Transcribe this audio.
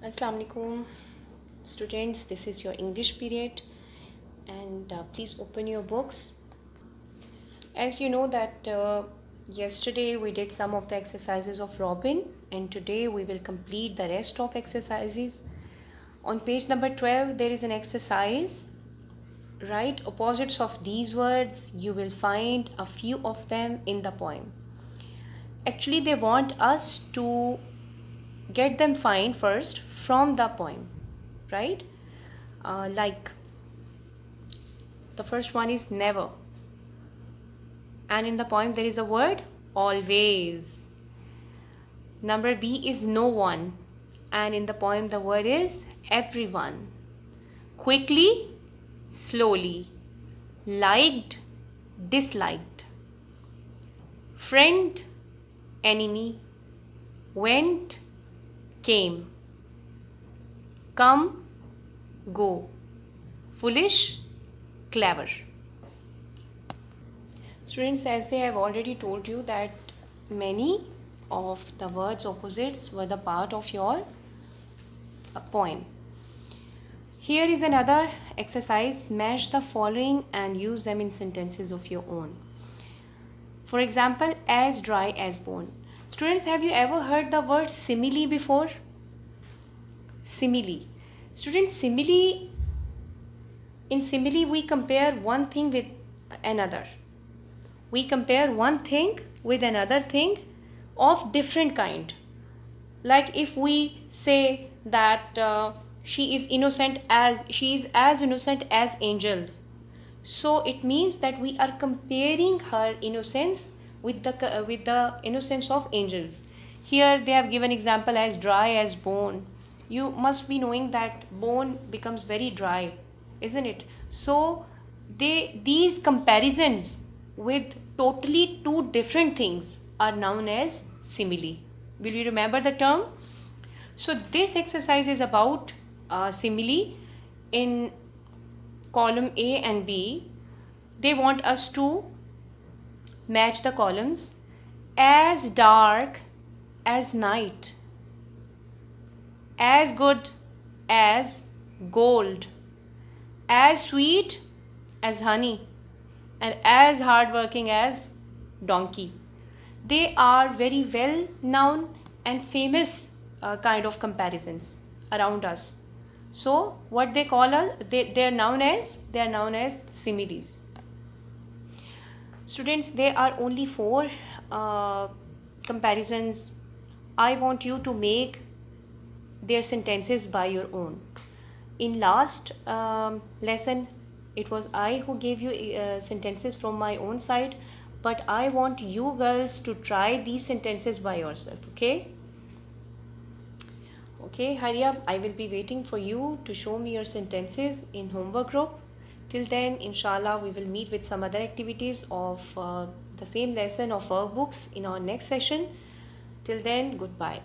Assalamu alaikum students, this is your English period and please open your books. As you know that yesterday we did some of the exercises of Robin and today we will complete the rest of exercises. On page number 12 there is an exercise. Write opposites of these words. You will find a few of them in the poem. Actually they want us to get them find first from the poem, right? Like the first one is never, and in the poem there is a word always. Number B is no one, and in the poem the word is everyone. Quickly, slowly, liked, disliked, friend, enemy, went, came, come, go, foolish, clever. Students, as they have already told you that many of the words opposites were the part of your poem. Here is another exercise. Match the following and use them in sentences of your own. For example, as dry as bone. Students, have you ever heard the word simile before? Simile. Students, simile, in simile we compare one thing with another. We compare one thing with another thing of different kind. Like if we say that she is as innocent as angels, so it means that we are comparing her innocence with the innocence of angels. Here they have given example as dry as bone. You must be knowing that bone becomes very dry, isn't it? So these comparisons with totally two different things are known as simile. Will you remember the term? So this exercise is about simile. In column A and B, they want us to match the columns. As dark as night, as good as gold, as sweet as honey, and as hardworking as donkey. They are very well known and famous kind of comparisons around us. So what they call us, they are known as similes. Students, there are only 4 comparisons. I want you to make their sentences by your own. In last lesson, it was I who gave you sentences from my own side, but I want you girls to try these sentences by yourself, okay? Okay, hurry up. I will be waiting for you to show me your sentences in homework group. Till then, inshallah, we will meet with some other activities of the same lesson of workbooks in our next session. Till then, goodbye.